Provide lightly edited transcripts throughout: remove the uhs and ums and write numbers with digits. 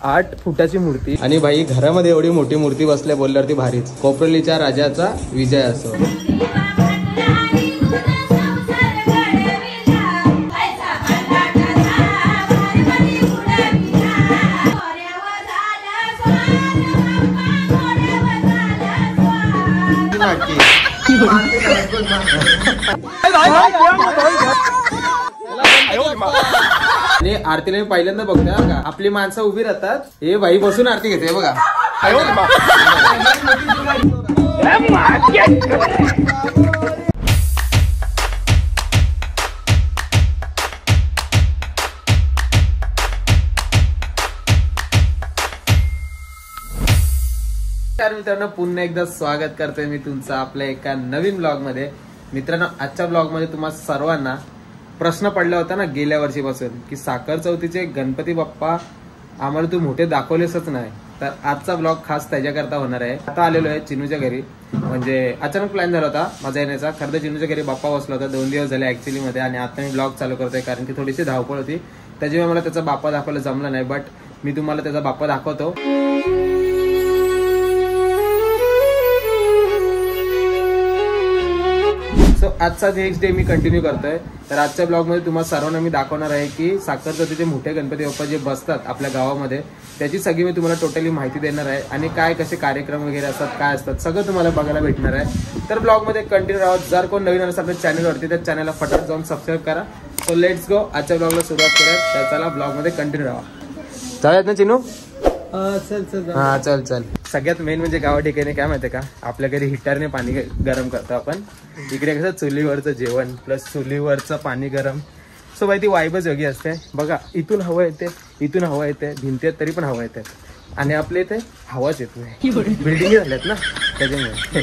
8 फुटाची मूर्ती आणि भाई घरामध्ये एवढी मोठी मूर्ती बसल्या बोलल्यावरती भारीच. कोपरलीच्या राजाचा विजय असो. आणि आरतीला मी पहिल्यांदा बघतोय का आपली माणसं उभी राहतात. हे बाई बसून आरती घेते बघा. मित्रांनो पुन्हा एकदा स्वागत करतोय मी तुमचं आपल्या एका नवीन ब्लॉग मध्ये. मित्रांनो आजच्या ब्लॉग मध्ये तुम्हाला सर्वांना प्रश्न पडला होता ना गेल्या वर्षीपासून की साखर चौथीचे गणपती बाप्पा आम्हाला तू मोठे दाखवलेसच नाही. तर आजचा ब्लॉग खास त्याच्याकरता होणार आहे. आता आलेलो आहे चिनूच्या घरी. म्हणजे अचानक प्लॅन झाला होता माझा येण्याचा. खरं तर चिनूच्या घरी बाप्पा बसला होता 2 दिवस झाले ऍक्च्युअली मध्ये. आणि आता मी ब्लॉग चालू करतोय कारण की थोडीशी धावपळ होती त्याच्यामुळे मला त्याचा बाप्पा दाखवायला जमला नाही. बट मी तुम्हाला त्याचा बाप्पा दाखवतो. आजचा नेक्स्ट डे मी कंटिन्यू करतोय. तर आजच्या ब्लॉग मध्ये तुम्हाला सर्वांना मी दाखवणार आहे की साखर चौथीचे मोठे गणपती बाप्पा जे बसतात आपल्या गावामध्ये त्याची सगळी मी तुम्हाला टोटली माहिती देणार आहे. आणि काय कसे कार्यक्रम वगैरे असतात काय असतात सगळं तुम्हाला बघायला भेटणार आहे. तर ब्लॉग मध्ये कंटिन्यू राहा. जर कोण नवीन असेल आपल्या चॅनलवरती तर चॅनलला फटाफट जाऊन सबस्क्राईब करा. So let's go. आजच्या ब्लॉगला सुरुवात करूया. तर चला ब्लॉग मध्ये कंटिन्यू राहा. चालेल ना चिनू? हा चल चल. सगळ्यात मेन म्हणजे गावा ठिकाणी काय माहितीये का आपल्या घरी हिटरने पाणी गरम करतो आपण. इकडे कसं चुलीवरचं जेवण प्लस चुलीवरचं पाणी गरम. सो बाई ती वाईबच वेगळी असते बघा. इथून हवा येते इथून हवा येते भिंती तरी पण हवा येते. आणि आपल्या इथे हवाच येत नाही. बिल्डिंग झाल्यात ना त्याच्यामुळे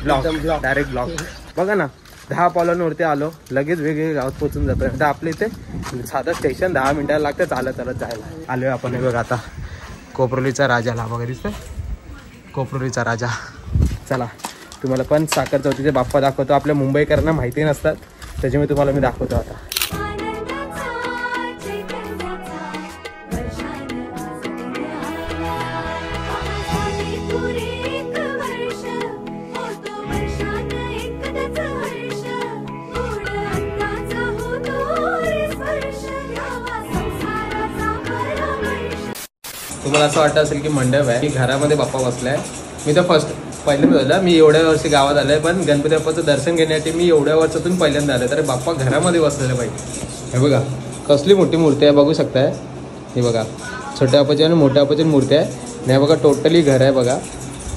ब्लॉक डायरेक्ट ब्लॉक. बघा ना 10 पावलांवरती आलो लगेच वेगवेगळ्या गावात पोहोचून जातो. आता आपल्या इथे साधं स्टेशन 10 मिनिटाला लागतं चालत चालत जायला. आलोय आपण बघा आता कोपरोलीचा राजाला वगैरे दिसतोय. कोपरोलीचा राजा. चला तुम्हाला पण साखर चौथीचे बाप्पा दाखवतो. आपल्या मुंबईकरांना माहिती नसतात त्याच्यामुळे तुम्हाला मी दाखवतो आता. तुम्हाला असं वाटतं असेल की मंडप आहे की घरामध्ये बाप्पा बसलाय. मी तर पहिल्यांदा झालं. मी एवढ्या वर्षी गावात आलोय पण गणपती बाप्पाचं दर्शन घेण्यासाठी मी एवढ्या वर्षातून पहिल्यांदा आलोय. तर बाप्पा घरामध्ये बसलेलं पाहिजे. हे बघा कसली मोठी मूर्ती आहे बघू शकताय. हे बघा छोट्या बाप्पाची आणि मोठ्या बाप्पाची मूर्ती आहे. आणि हे बघा टोटली घर आहे बघा.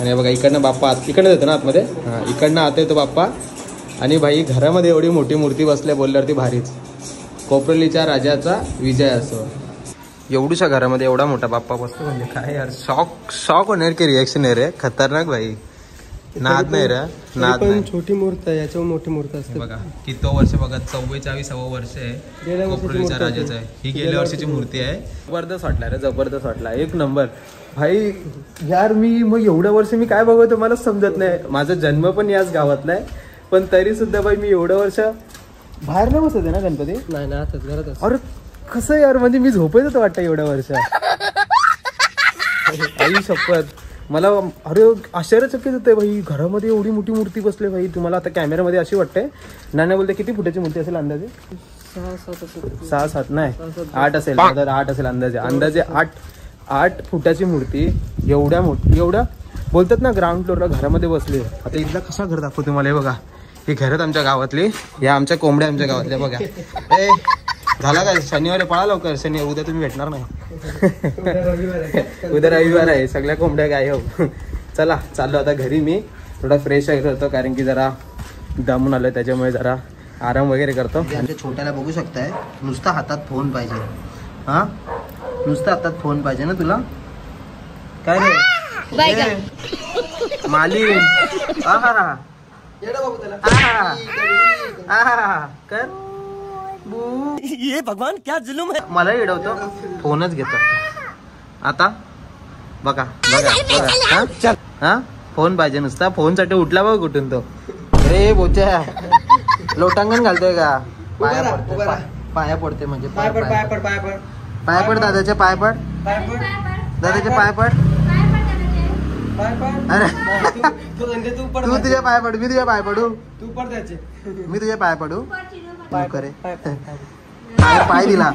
आणि हे बघा इकडनं बाप्पा इकडनं येतो ना आतमध्ये. हां इकडनं आत येतो बाप्पा. आणि भाई घरामध्ये एवढी मोठी मूर्ती बसल्या बोलल्यावरती भारीच. कोपरलीच्या राजाचा विजय असो. एवढूशा घरामध्ये एवढा मोठा बाप्पा बसतो म्हणजे काय यार. शॉक होणार की रिएक्शन आहे रे. खतरनाक भाई. नाद नाही रे नाद नाही. छोटी मूर्ती आहे याच्यावर मोठी मूर्ती असते बघा. किती वर्ष बघा 44वे वर्ष आहे कोपरलीच्या राजाचं आहे. ही गेल्या वर्षीची मूर्ती आहे. जबरदस्त वाटला रे जबरदस्त वाटला. एक नंबर भाई. यार मी मग एवढ्या वर्ष मी काय बघतो मला समजत नाही. माझा जन्म पण याच गावातला आहे पण तरी सुद्धा भाई मी एवढ्या वर्ष बाहेर नाही बसत आहे ना गणपती. नाही ना आताच घरात. अरे कसं यार म्हणजे मी झोपायचं वाटतं एवढ्या वर्ष. आई शपथ मला अरे आश्चर्यचकित होतंय भाई. घरामध्ये एवढी मोठी मूर्ती बसली भाई. तुम्हाला आता कॅमेऱ्यामध्ये अशी वाटते. नाना बोलते किती फुटाची मूर्ती असेल अंदाजे? 6-7 नाही 8 असेल. 8 असेल अंदाजे 8 फुटाची मूर्ती. एवढ्या मोठी एवढ्या बोलतात ना ग्राउंड फ्लोअरला घरामध्ये बसली. आता इथला कसा घर दाखवतो तुम्हाला. हे बघा ही घरात आमच्या गावातली. या आमच्या कोंबड्या आमच्या गावातल्या बघा. ए झाला काय शनिवारी पळा लवकर. उद्या तुम्ही भेटणार नाही. उद्या रविवार आहे. सगळ्या कोंबड्या काय हो. चला चाललो आता घरी. मी थोडा फ्रेश होतो कारण की जरा दमून आलोय त्याच्यामुळे जरा आराम वगैरे करतो. आमच्या छोट्याला बघू शकताय नुसता हातात फोन पाहिजे. हा नुसता हातात फोन पाहिजे ना तुला. काय रे मालिन. कर ये भगवान क्या जुलूम है. मला येडवतो फोनच घेतो आता. बघा बघा बघा. चल हा फोन पाहिजे नुसता. फोन साठी उठला बघ कुठून तो. अरे बोच्या लोटांगण घालतोय का. पाया पडते म्हणजे पाय पड दादाच्या पाय पड. दादाचे पाय पड. अरे तू तुझ्या पाय पड, मी तुझ्या पाय पडू. तू पड त्याचे, मी तुझ्या पाय पडू. करे पाय दिला.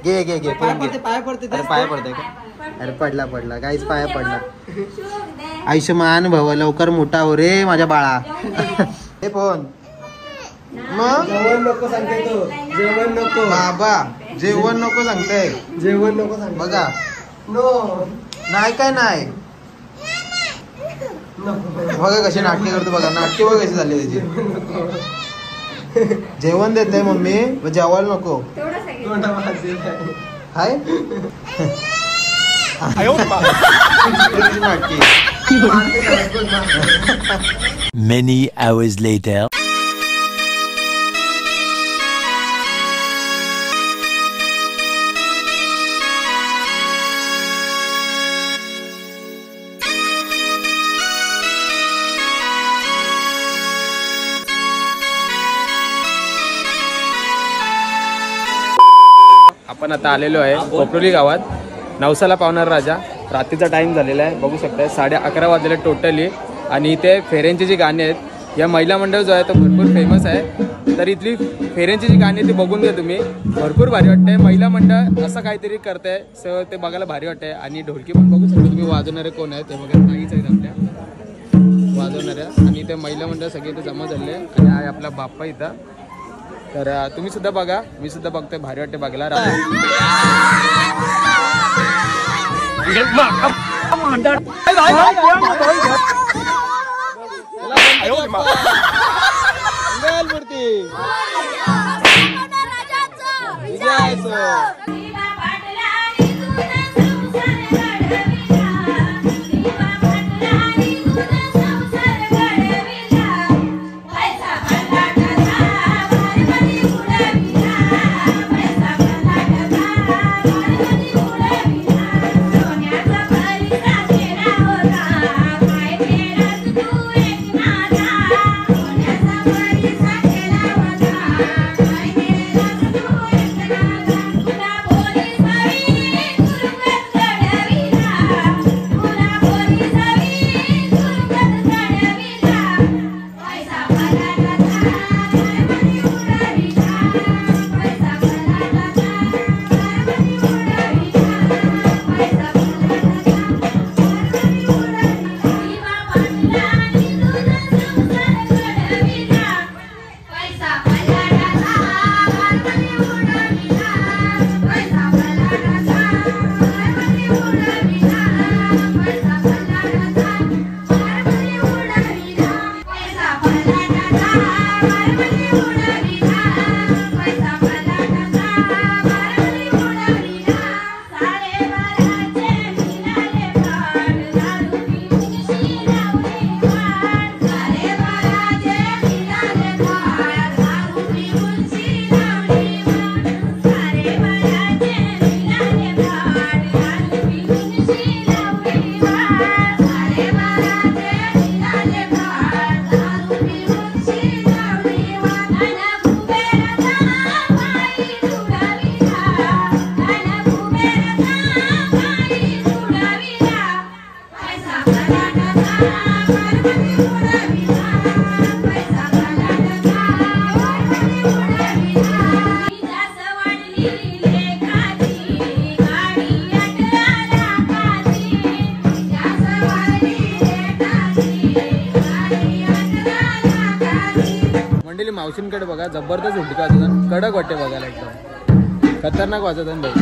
घे घे घे पाय पडते पाय पडते का. अरे पडला पडला काहीच पाया पडला. आयुष्यमान भव, लवकर मोठा हो रे माझ्या बाळा. हे फोन मग जेवण नको सांगते तो, जेवण नको बाबा, जेवण नको सांगताय, जेवण नको सांग. बघा नो नाही काय नाही. बघा कशी नाटके करतो, बघा नाटके बघा कशी झाली त्याची. जेवण देते मम्मी, जेवायला नको हाय. नाटकी. Many hours later. आपण आता आलेलो आहे कोपरोली गावात. नवसाला पावणारा राजा. रात्रीचा टाइम झालेला आहे, बघू शकताय 11:30 वाजलेले टोटली. आणि इथे फेऱ्यांची जी गाणी आहेत, या महिला मंडळ जो आहे तो भरपूर फेमस आहे. तर इथली फेऱ्यांची जी गाणी आहे ती बघून घ्या तुम्ही, भरपूर भारी वाटतंय. महिला मंडळ असं काहीतरी करतंय, सो ते बघायला भारी वाटतंय. आणि ढोलकी पण बघू शकता तुम्ही, वाजवणारे कोण आहेत ते बघा, नाहीच आहेत आपल्या वाजवणाऱ्या. आणि ते महिला मंडळ सगळे इथे जमा झाले. आणि आहे आपला बाप्पा इथं. तर तुम्ही सुद्धा बघा, मी सुद्धा बघतोय, भारी वाटते बघायला. मावशींकडे बघा, जबरदस्त हुंडका वाजवतात, कडक वाटते बघायला, एकदम खतरनाक वाजवतात भाऊ.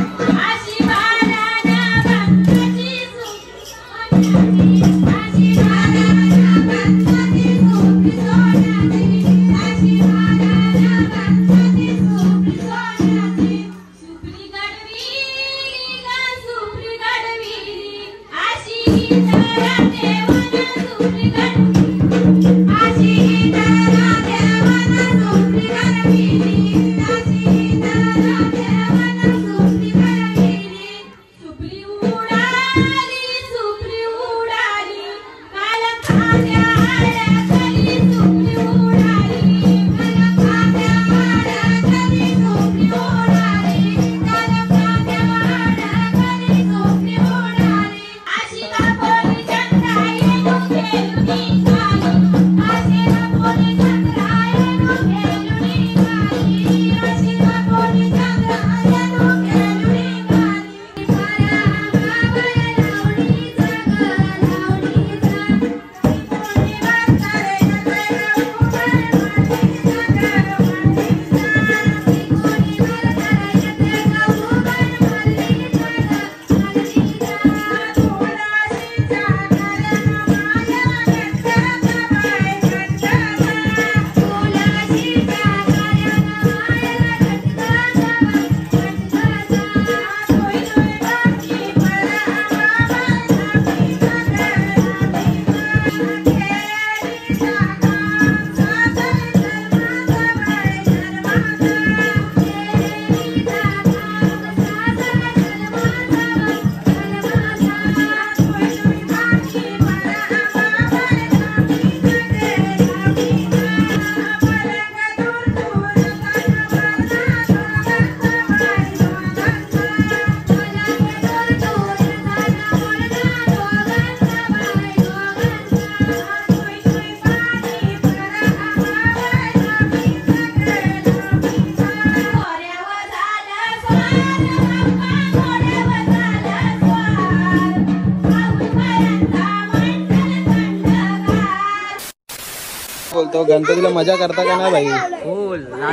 बोलतो, गणपतीला मजा करता का ना भाई?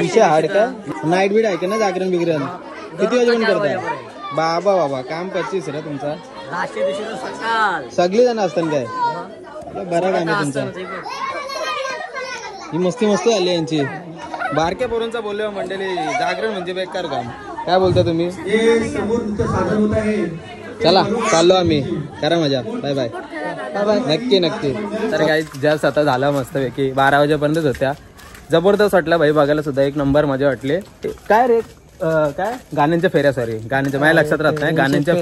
विषय हाड का? नाईट बीट आहे का ना, जागरण बिगरण किती वाजेपर्यंत करताय? बाबा बाबा काम 25 रे तुमचा. सगळी जण असतात काय? बरं काम आहे तुमचा. ही मस्ती मस्ती आली यांची. बारक्या पोरांचा बोलले मंडळी, जागरण म्हणजे बेकार काम. काय बोलता तुम्ही? चला चाललो आम्ही, करा मजा. Bye bye. नक्की नक्की. तर काही जास्त आता झाला मस्त पैकी 12 वाजेपर्यंतच होत्या. जबरदस्त वाटला भाई बघायला सुद्धा, एक नंबर मजा वाटली. काय रे काय गाण्यांच्या फेऱ्या, सॉरी गाण्यांच्या, माझ्या लक्षात राहत नाही. गाण्यांच्या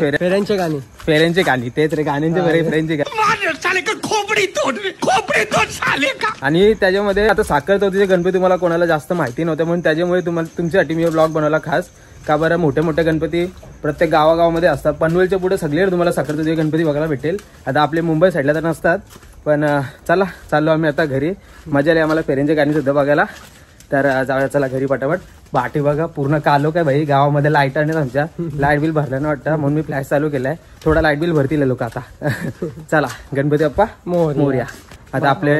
फेऱ्यांची गाणी तेच रे, गाण्यांच्या फेऱ्यांची गाणी. आणि त्याच्यामध्ये आता साखर चौथीचे गणपती तुम्हाला कोणाला जास्त माहिती नव्हते, म्हणून त्याच्यामुळे तुम्हाला तुमच्यासाठी मी ब्लॉग बनवला खास. का बरं, मोठे मोठे गणपती प्रत्येक गावागावामध्ये असतात. पनवेलच्या पुढे सगळे तुम्हाला साखर चौथीचे गणपती बघायला भेटेल. आता आपले मुंबई साईडला तर नसतात, पण चला चाललो आम्ही आता घरी. मजा आली आम्हाला फेऱ्यांची गाणी सुद्धा बघायला. तर जाऊया चला घरी पटापट. बाटी बघा पूर्ण कालो काय भाई, गावामध्ये लाईट आणि आमच्या लाईट बिल भरल्यानं वाटतं, म्हणून मी फ्लॅश चालू केलाय. थोडा लाईट बिल भरतील लोक आता. चला गणपती बाप्पा मोरया. आता आपले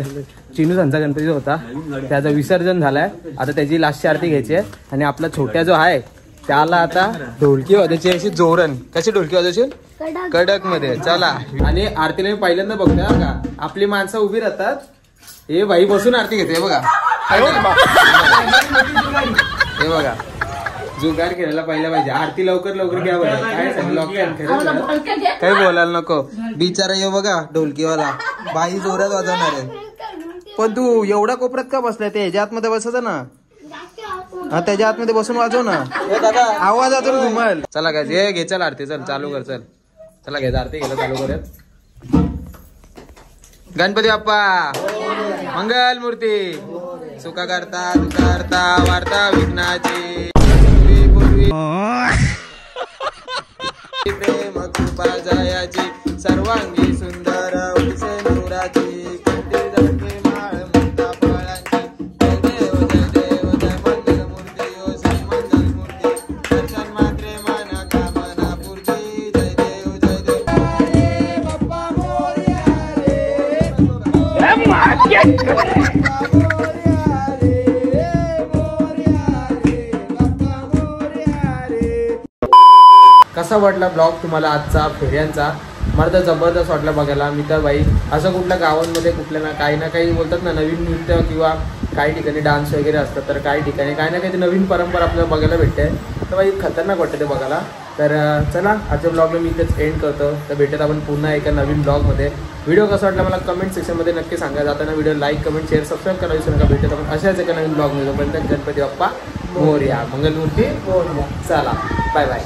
चिनू संचा गणपती होता त्याचं विसर्जन झालंय. आता त्याची लास्टची आरती घ्यायची आहे. आणि आपला छोट्या जो आहे त्याला आता ढोलकी वाजायची अशी जोरण. कशी ढोलकी वाजायची? कडक मध्ये. चला. आणि आरतीला मी पहिल्यांदा बघतोय का, आपली माणसं उभी राहतात, हे बाई बसून आरती घेते बघा. हे बघा जुगार केलेला पहिला पाहिजे. आरती लवकर लवकर घ्या बघा. काय काही बोलायला नको. बिचारा ये बघा ढोलकीवाला, बाई जोरात वाजवणार आहे. पण तू एवढा कोपऱ्यात का बसलाय? ते ह्याच्या आतमध्ये बसायचं ना. हा त्याच्या आतमध्ये बसून वाजव ना, आवाज अजून घुमल. चला काय हे घे, चल आरती चल चालू कर. चल चला घे आरती, गेलं चालू करत. गणपती बाप्पा मंगल मूर्ती, सुखा करता दुखा करता वार्ता विघ्नाची, प्रेम कृपा जयाची, सर्वांगी सुंदर उसे नवराची, कंठी जळके माळ मुक्ता फळांची. जय देव जय देव जय मंगल मूर्ती, ओ श्री मंगल मूर्ती, दर्शन मात्रे मना कामना पूर्ती. जय देव जय देव. बाप्पा मोरया रे. कसा वाटला ब्लॉग तुम्हाला आजचा फेऱ्यांचा? मला तर जबरदस्त वाटलं बघायला. मी तर बाई असं कुठल्या गावांमध्ये कुठल्या ना काही बोलतात ना, नवीन नृत्य किंवा काही ठिकाणी डान्स वगैरे असतात, तर काही ठिकाणी काही ना काही नवीन परंपरा आपल्याला बघायला भेटते. तर बाई खतरनाक वाटतं ते बघायला. तर चला आजच्या ब्लॉगला मी इथेच एंड करतो. तर भेटत आपण पुन्हा एका नवीन ब्लॉगमध्ये. व्हिडिओ कसा वाटला मला कमेंट सेक्शनमध्ये नक्की सांगा. जाताना video like comment share subscribe करायला विसरू नका. भेटत आपण अशाच एका नवीन ब्लॉगमध्ये. तोपर्यंत गणपती बाप्पा मोरया, मंगलमूर्ती मोरया. चला बाय बाय.